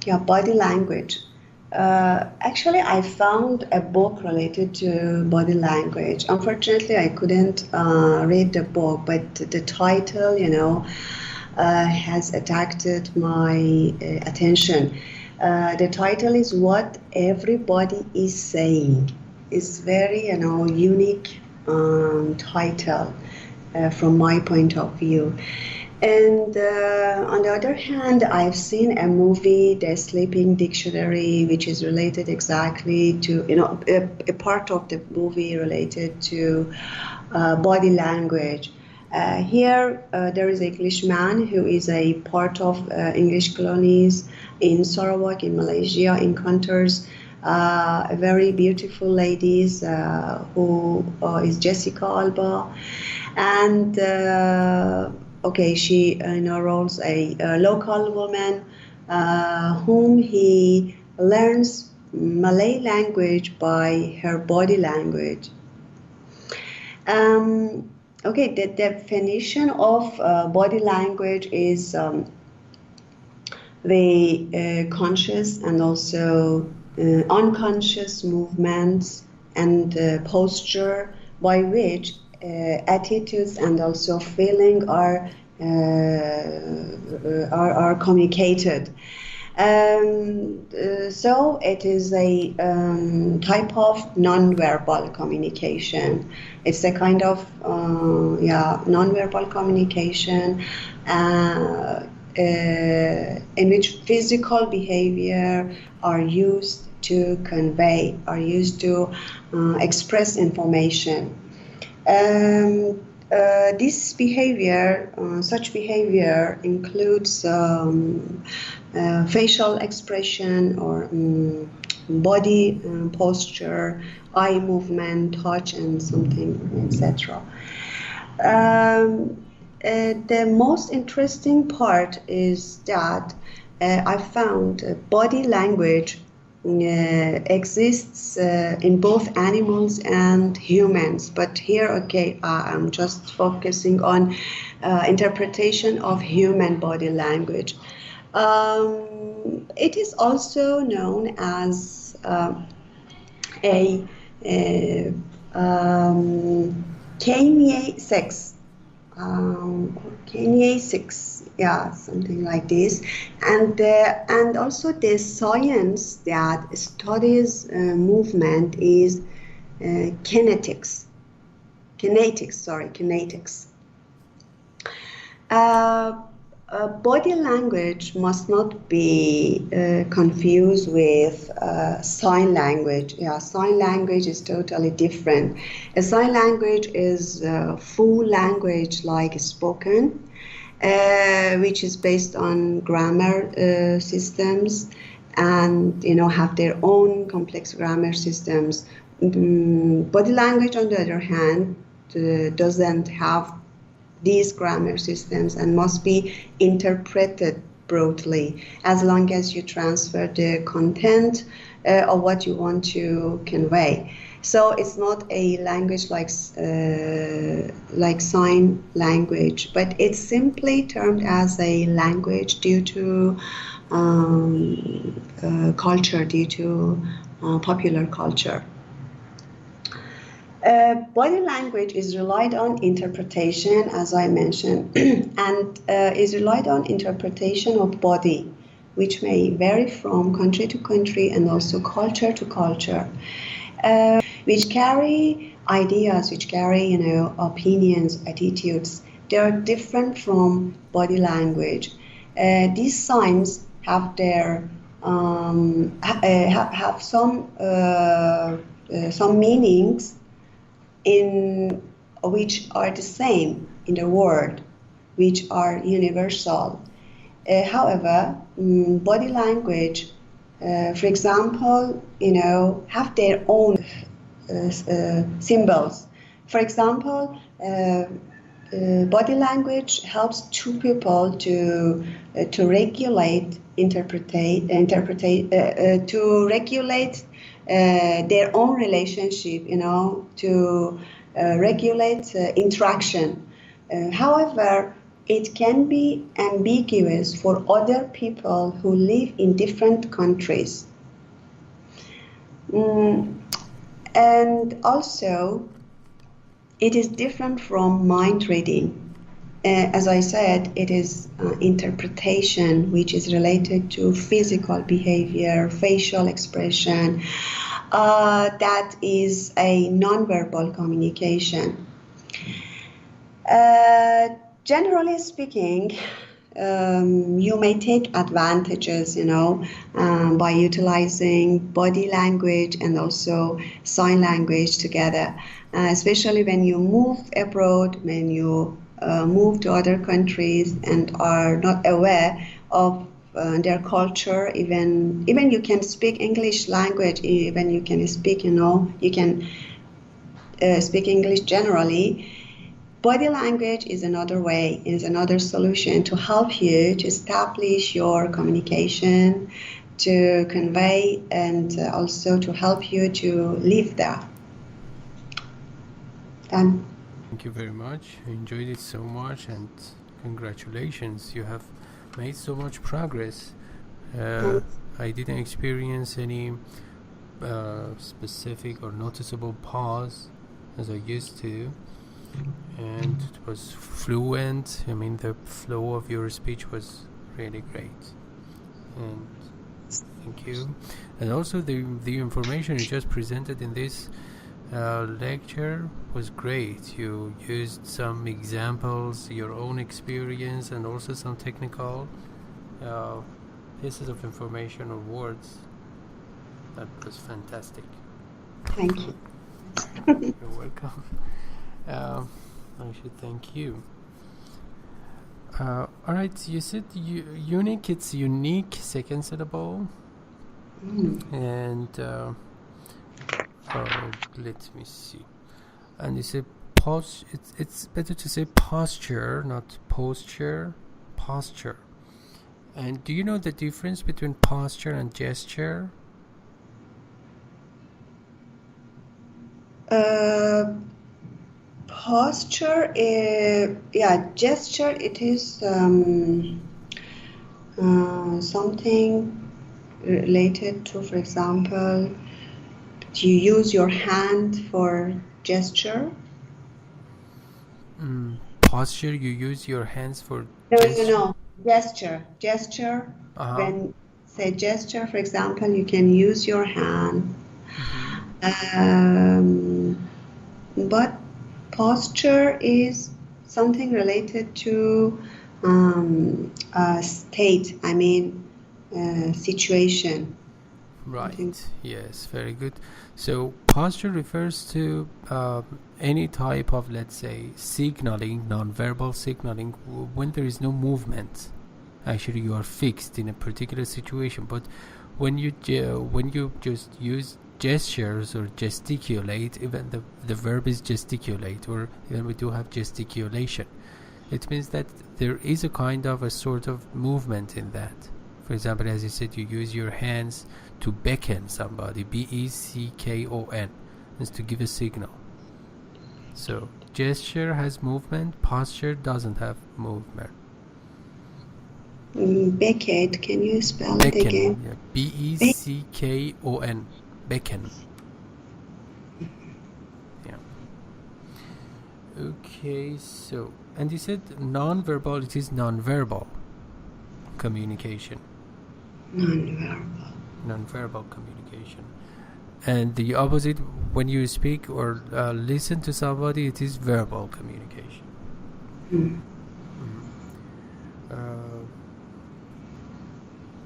Yeah, body language. Actually, I found a book related to body language. Unfortunately, I couldn't read the book, but the title, has attracted my attention. The title is "What Everybody Is Saying." It's very, unique title from my point of view. And on the other hand, I've seen a movie, The Sleeping Dictionary, which is related exactly to, a part of the movie related to body language. Here, there is an Englishman who is a part of English colonies in Sarawak, in Malaysia, encounters a very beautiful ladies who is Jessica Alba, and okay, she enrolls a local woman whom he learns Malay language by her body language. Okay, the definition of body language is the conscious and also unconscious movements and posture by which attitudes and also feeling are communicated. So it is a type of non-verbal communication. It's a kind of non-verbal communication in which physical behavior are used to convey, are used to express information. This behavior, such behavior includes facial expression or body posture, eye movement, touch, and something, etc. The most interesting part is that I found body language exists in both animals and humans, but here, okay, I'm just focusing on interpretation of human body language. It is also known as kinesics. Kinesics, yeah, something like this, and also the science that studies movement is kinetics. Body language must not be confused with sign language. Yeah, sign language is totally different. A sign language is full language like spoken, which is based on grammar systems and have their own complex grammar systems. Body language, on the other hand, doesn't have these grammar systems and must be interpreted broadly as long as you transfer the content of what you want to convey. So it's not a language like sign language, but it's simply termed as a language due to culture, due to popular culture. Body language is relied on interpretation, as I mentioned, and is relied on interpretation of body, which may vary from country to country and also culture to culture, which carry ideas, which carry, opinions, attitudes. They are different from body language. These signs have their have some meanings in which are the same in the world, which are universal. However, body language, for example, have their own symbols. For example, body language helps two people to regulate, to regulate their own relationship, to regulate interaction. However, it can be ambiguous for other people who live in different countries. And also, it is different from mind reading. As I said, it is interpretation, which is related to physical behavior, facial expression. That is a nonverbal communication. Generally speaking, you may take advantages, by utilizing body language and also sign language together, especially when you move abroad, when you move to other countries and are not aware of their culture. Even you can speak English language, even you can speak, you can speak English generally. Body language is another way, is another solution to help you to establish your communication, to convey, and also to help you to live there. Done. Thank you very much. I enjoyed it so much, and congratulations. You have made so much progress. I didn't experience any specific or noticeable pause as I used to. And it was fluent. I mean, the flow of your speech was really great. And thank you. And also the information you just presented in this lecture was great. You used some examples, your own experience, and also some technical pieces of information or words. That was fantastic. Thank you. You're welcome. I should thank you. Alright, you said unique, it's unique, second syllable. And let me see. And you said it's better to say posture, not posture. Posture. And do you know the difference between posture and gesture? Posture, gesture, it is something related to, for example, do you use your hand for gesture? Posture, you use your hands for gesture? No. Gesture. When say gesture, for example, you can use your hand. But posture is something related to state, situation. Right, yes, very good. So posture refers to any type of, let's say, signaling, non-verbal signaling, when there is no movement. Actually, you are fixed in a particular situation. But when you just use gestures or gesticulate, even the verb is gesticulate, or even we do have gesticulation, it means that there is a kind of a sort of movement in that. For example, as you said, you use your hands to beckon somebody, beckon, is to give a signal. So gesture has movement, posture doesn't have movement. Beckon, can you spell it again? Yeah, beckon, beckon. Yeah. Okay, so, and you said non-verbal, it is non-verbal communication. Non-verbal communication. And the opposite, when you speak or listen to somebody, it is verbal communication.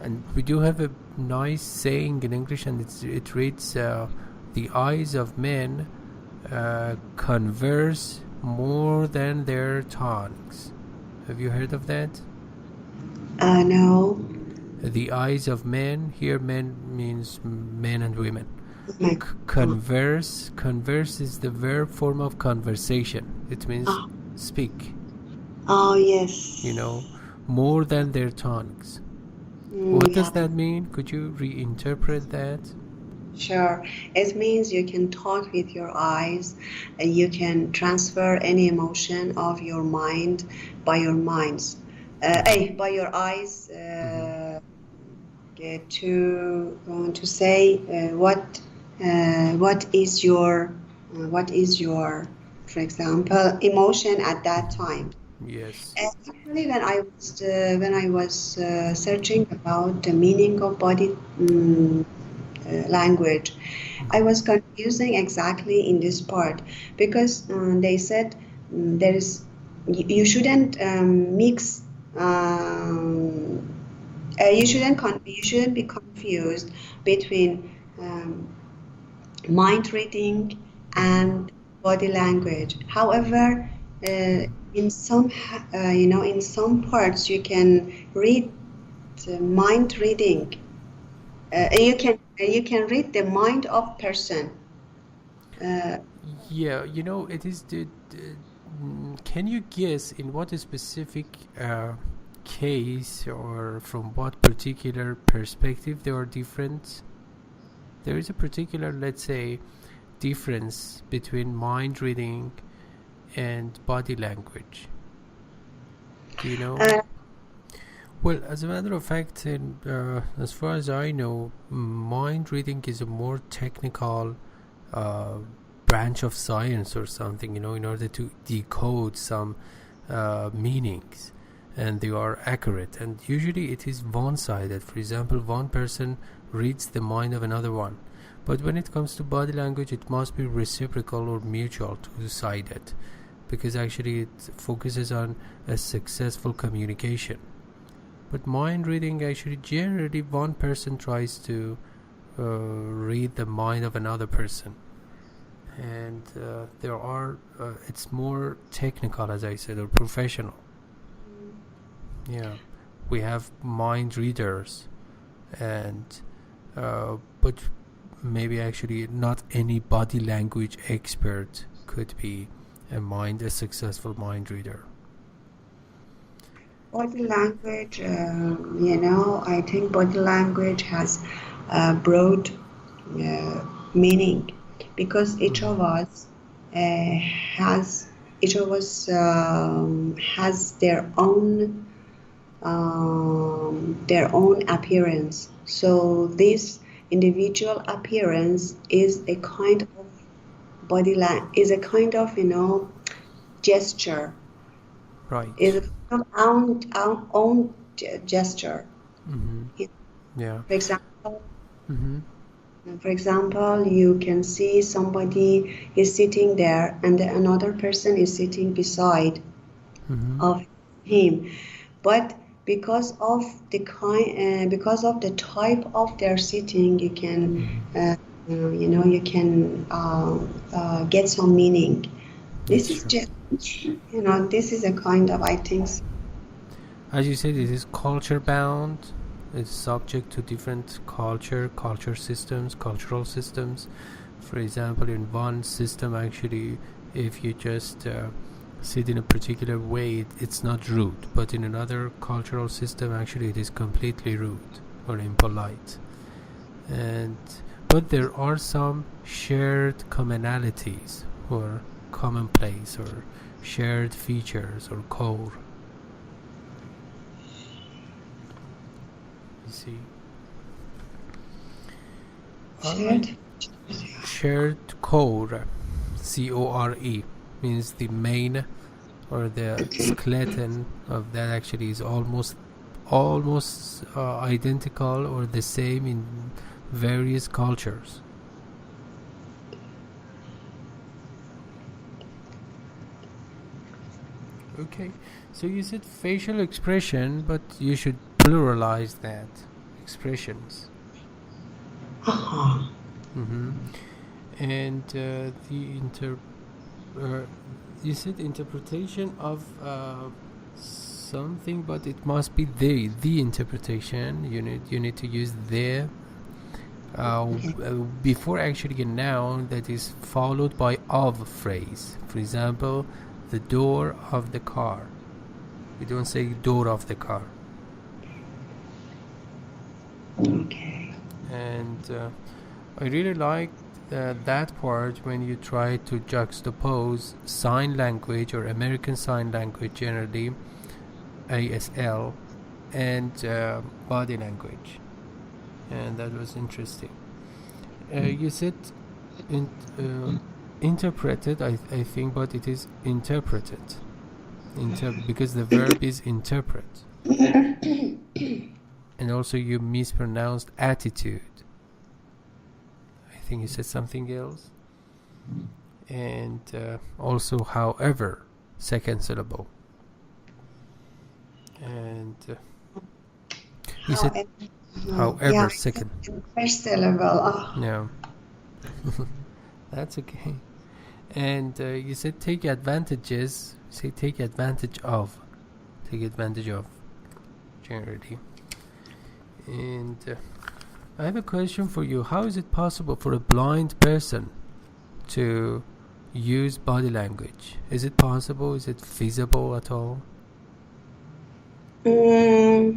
And we do have a nice saying in English, and it reads, the eyes of men converse more than their tongues. Have you heard of that? No. The eyes of men, here men means men and women. Converse is the verb form of conversation. It means speak. Oh, yes. More than their tongues. What does that mean? Could you reinterpret that? Sure. It means you can talk with your eyes, you can transfer any emotion of your mind by your minds, by your eyes, Mm-hmm. to say what is your, for example, emotion at that time. Yes. Actually, when I was searching about the meaning of body language, I was confusing exactly in this part because they said there is you shouldn't mix. You shouldn't be confused between um, mind reading Mm-hmm. and body language. However, in some in some parts you can read mind reading. You can read the mind of person. Uh, Yeah, it is can you guess in what specific case or from what particular perspective they are different? There is a particular, let's say, difference between mind reading and body language. Do you know? uh, Well, as a matter of fact, as far as I know, mind reading is a more technical uh, branch of science or something, in order to decode some meanings, and they are accurate. And usually it is one sided. For example, one person reads the mind of another one. But when it comes to body language, it must be reciprocal or mutual, two sided, because actually it focuses on a successful communication. But mind reading, actually, generally, one person tries to read the mind of another person, and it's more technical, as I said, or professional. Yeah, we have mind readers, and but maybe actually not any body language expert could be a successful mind reader. Body language, I think body language has broad meaning because has each of us has their own appearance. So this individual appearance is a kind of is a kind of gesture, is Right. a kind of own gesture. Mm-hmm. Yeah. For example, Mm-hmm. you can see somebody is sitting there and another person is sitting beside Mm-hmm. of him, but because of the type of their sitting, you can Mm-hmm. get some meaning. This That's is true. just this is a kind of, I think. As you said, it is culture bound. It's subject to different culture systems, cultural systems. For example, in one system, actually, if you just sit in a particular way, it's not rude. But in another cultural system, actually, it is completely rude or impolite. And but there are some shared commonalities or commonplace or shared features or core. You see, all right. Shared. Shared core, core, means the main or the skeleton of that actually is almost identical or the same in various cultures. Okay, so you said facial expression, but you should pluralize that expressions. Uh-huh. Mm-hmm. And uh, you said interpretation of something, but it must be the interpretation. You need to use the Okay. before actually a noun that is followed by of phrase. For example, the door of the car. We don't say door of the car. Okay. And I really like that part when you try to juxtapose sign language or American Sign Language generally, ASL, and body language, and that was interesting. You said in, interpreted, I think, but it is interpreted. Because the verb is interpret. And also you mispronounced attitude. I think you said something else. And also however, second syllable. And you said however, Yeah, second. first syllable. Oh. No. That's okay. And you said take advantages. Say take advantage of. Take advantage of, generally. And I have a question for you. How is it possible for a blind person to use body language? Is it possible? Is it feasible at all? Yeah,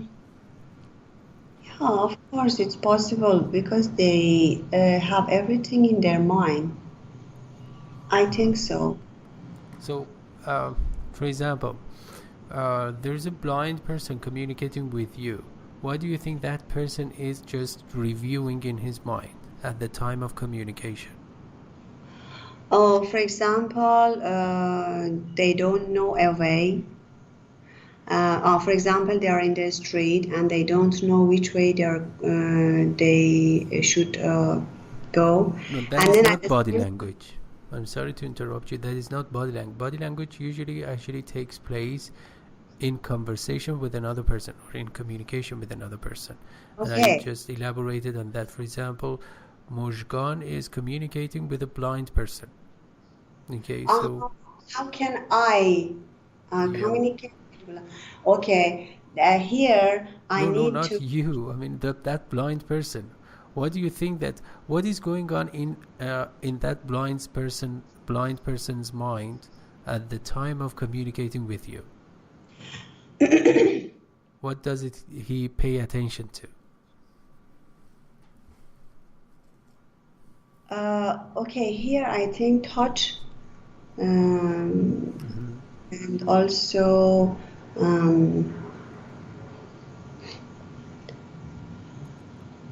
of course it's possible because they have everything in their mind. I think so. So, for example, there's a blind person communicating with you. What do you think that person is just reviewing in his mind at the time of communication? Oh, for example, they don't know a way. For example, they are in the street and they don't know which way they should go. No, that And is then not body language. I'm sorry to interrupt you. That is not body language. Body language usually actually takes place in conversation with another person or in communication with another person. And I just elaborated on that. For example, Mojgan is communicating with a blind person. Okay, so how can I communicate? Okay, here I need no, not to. you. I mean that blind person. What do you think what is going on in that blind person's mind at the time of communicating with you? What does he pay attention to? Okay, here I think touch, and also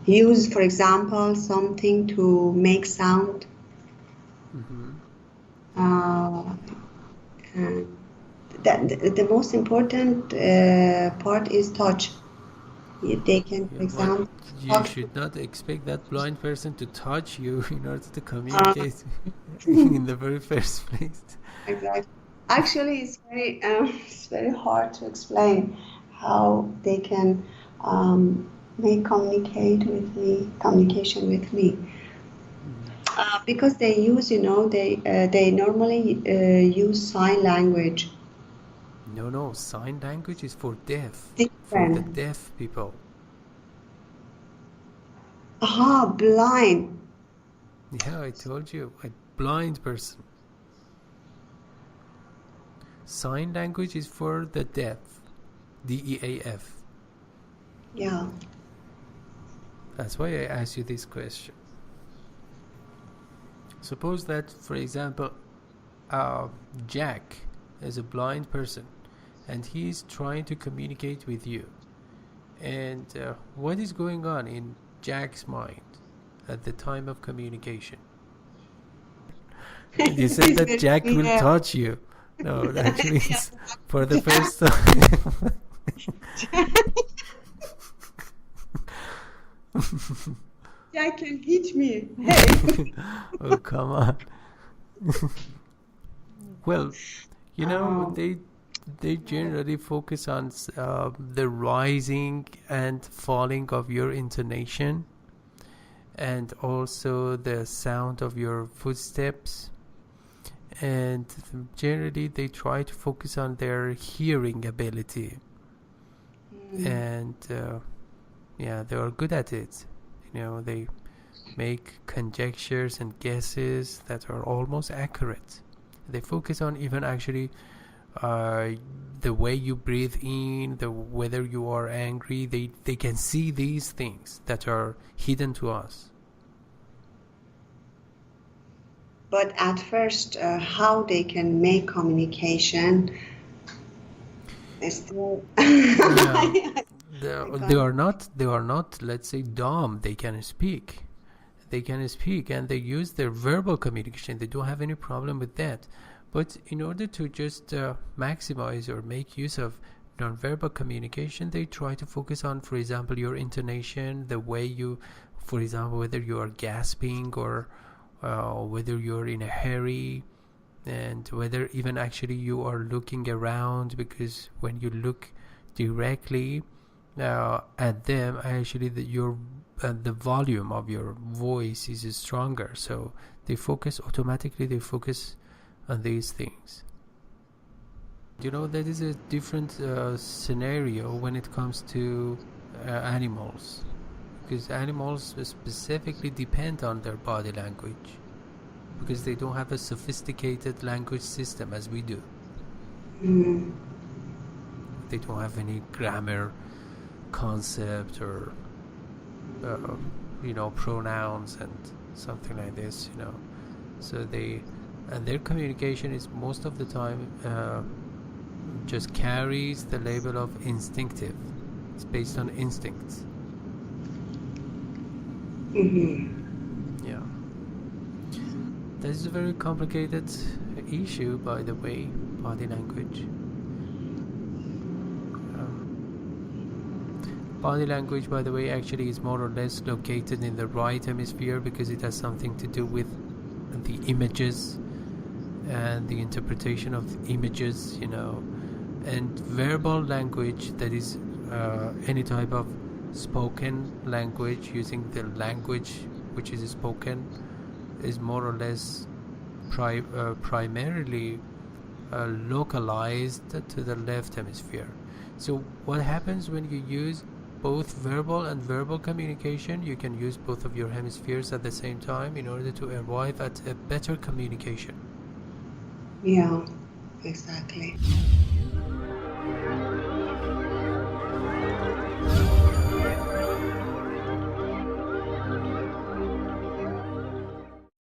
use, for example, something to make sound. And the most important part is touch. They can, for example, you should not expect that blind person to touch you in order to communicate in the very first place. Exactly. Actually, it's very hard to explain how they can make communication with me. Because they use, they normally use sign language. No, sign language is for deaf. Different. For the deaf people. Blind. Yeah, I told you, a blind person. Sign language is for the deaf. DEAF. Yeah. That's why I asked you this question. Suppose that, for example, Jack is a blind person and he's trying to communicate with you. And what is going on in Jack's mind at the time of communication? You said that Jack will touch you. No, actually it's for the first time. Jack can hit me. Hey. Oh, come on. Well, they generally focus on the rising and falling of your intonation, and also the sound of your footsteps, and generally they try to focus on their hearing ability. And they are good at it. They make conjectures and guesses that are almost accurate. They focus on even actually the way you breathe in, whether you are angry. They can see these things that are hidden to us. But at first, how they can make communication is still Yeah, I they can't. are not. They are not. Let's say dumb. They can speak. They can speak, and they use their verbal communication. They don't have any problem with that. But in order to just maximize or make use of nonverbal communication, they try to focus on, for example, your intonation, the way you, for example, whether you are gasping or whether you're in a hurry, and whether even actually you are looking around, because when you look directly at them, actually the volume of your voice is stronger, so they focus automatically, they focus on these things. That is a different scenario when it comes to animals, because animals specifically depend on their body language, because they don't have a sophisticated language system as we do. Mm. They don't have any grammar concept or pronouns and something like this, so their communication is most of the time just carries the label of instinctive. It's based on instincts. Yeah, that is a very complicated issue, by the way, body language. Body language, by the way, actually is more or less located in the right hemisphere, because it has something to do with the images and the interpretation of images, and verbal language, that is any type of spoken language, using the language which is spoken, is more or less primarily localized to the left hemisphere. So what happens when you use both verbal and verbal communication? You can use both of your hemispheres at the same time in order to arrive at a better communication. Yeah, exactly.